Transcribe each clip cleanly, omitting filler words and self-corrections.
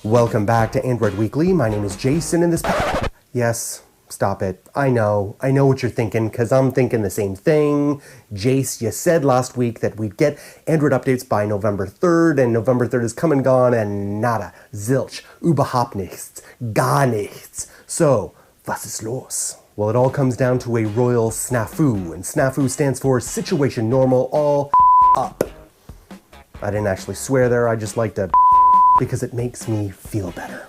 Welcome back to Android Weekly. My name is Jason and this... Yes, stop it. I know what you're thinking, because I'm thinking the same thing. Jace, you said last week that we'd get Android updates by November 3rd, and November 3rd is come and gone, and nada, zilch, überhaupt nichts, gar nichts. So, was ist los? Well, it all comes down to a royal snafu, and snafu stands for situation normal all up. I didn't actually swear there, I just like to because it makes me feel better.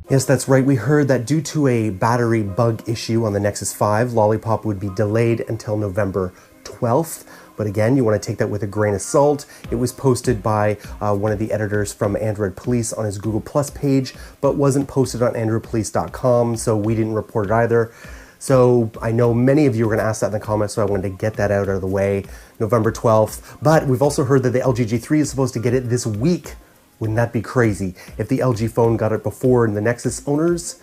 Yes, that's right, we heard that due to a battery bug issue on the Nexus 5, Lollipop would be delayed until November 12th. But again, you want to take that with a grain of salt. It was posted by one of the editors from Android Police on his Google Plus page, but wasn't posted on androidpolice.com, so we didn't report it either. So I know many of you are going to ask that in the comments, so I wanted to get that out of the way. November 12th. But we've also heard that the LG G3 is supposed to get it this week. Wouldn't that be crazy? If the LG phone got it before the Nexus owners,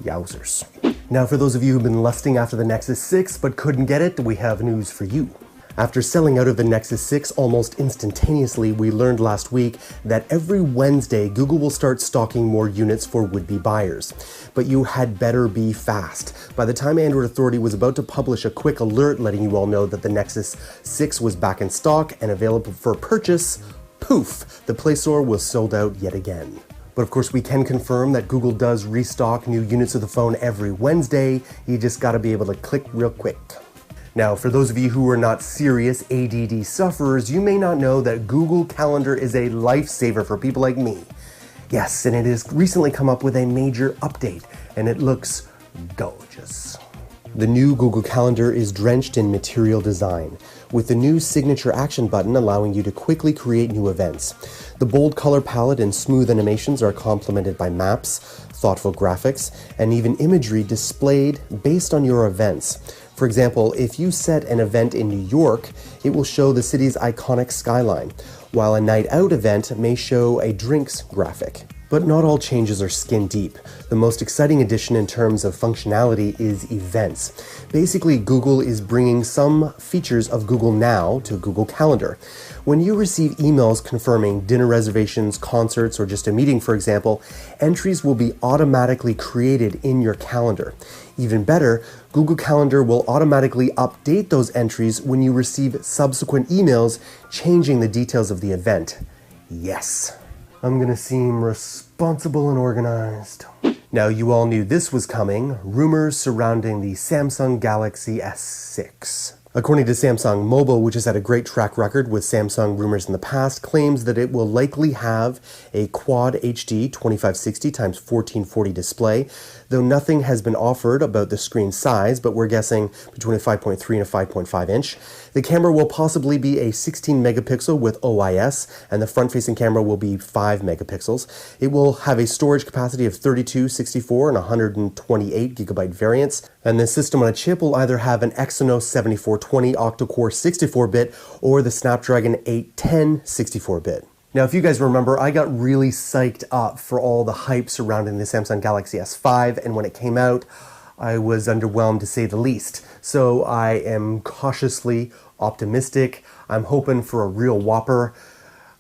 yowzers. Now for those of you who've been lusting after the Nexus 6 but couldn't get it, we have news for you. After selling out of the Nexus 6 almost instantaneously, we learned last week that every Wednesday, Google will start stocking more units for would-be buyers. But you had better be fast. By the time Android Authority was about to publish a quick alert letting you all know that the Nexus 6 was back in stock and available for purchase, poof, the Play Store was sold out yet again. But of course, we can confirm that Google does restock new units of the phone every Wednesday. You just gotta be able to click real quick. Now, for those of you who are not serious ADD sufferers, you may not know that Google Calendar is a lifesaver for people like me. Yes, and it has recently come up with a major update, and it looks gorgeous. The new Google Calendar is drenched in material design, with the new signature action button allowing you to quickly create new events. The bold color palette and smooth animations are complemented by maps, thoughtful graphics, and even imagery displayed based on your events. For example, if you set an event in New York, it will show the city's iconic skyline, while a night out event may show a drinks graphic. But not all changes are skin deep. The most exciting addition in terms of functionality is events. Basically, Google is bringing some features of Google Now to Google Calendar. When you receive emails confirming dinner reservations, concerts, or just a meeting, for example, entries will be automatically created in your calendar. Even better, Google Calendar will automatically update those entries when you receive subsequent emails changing the details of the event. Yes. I'm gonna seem responsible and organized. Now, you all knew this was coming, rumors surrounding the Samsung Galaxy S6. According to Samsung Mobile, which has had a great track record with Samsung rumors in the past, claims that it will likely have a Quad HD 2560x1440 display, though nothing has been offered about the screen size, but we're guessing between a 5.3 and a 5.5 inch. The camera will possibly be a 16 megapixel with OIS, and the front-facing camera will be 5 megapixels. It will have a storage capacity of 32, 64, and 128 gigabyte variants, and the system on a chip will either have an Exynos 7420 octa-core 64-bit or the Snapdragon 810 64-bit. Now, if you guys remember, I got really psyched up for all the hype surrounding the Samsung Galaxy S5, and when it came out, I was underwhelmed to say the least. So I am cautiously optimistic. I'm hoping for a real whopper.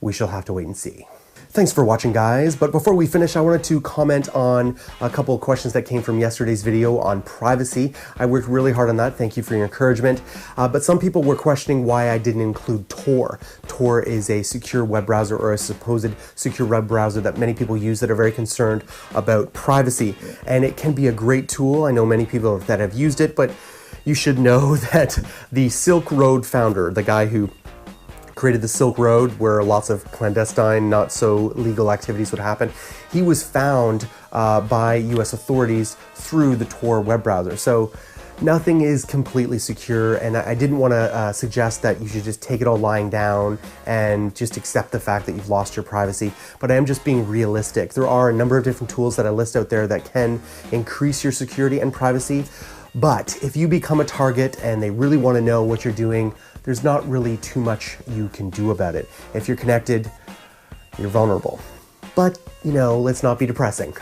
We shall have to wait and see. Thanks for watching, guys, but before we finish, I wanted to comment on a couple of questions that came from yesterday's video on privacy. I worked really hard on that. Thank you for your encouragement. But some people were questioning why I didn't include Tor. Tor is a secure web browser, or a supposed secure web browser that many people use that are very concerned about privacy. And it can be a great tool. I know many people that have used it, but you should know that the Silk Road founder, the guy who created the Silk Road, where lots of clandestine, not so legal activities would happen, he was found by US authorities through the Tor web browser. So nothing is completely secure, and I didn't want to suggest that you should just take it all lying down and just accept the fact that you've lost your privacy, but I am just being realistic. There are a number of different tools that I list out there that can increase your security and privacy, but if you become a target and they really want to know what you're doing, there's not really too much you can do about it. If you're connected, you're vulnerable. But, you know, let's not be depressing.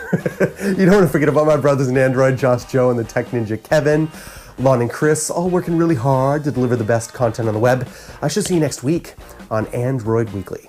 You don't want to forget about my brothers in Android, Josh, Joe, and the Tech Ninja, Kevin, Lon, and Chris, all working really hard to deliver the best content on the web. I shall see you next week on Android Weekly.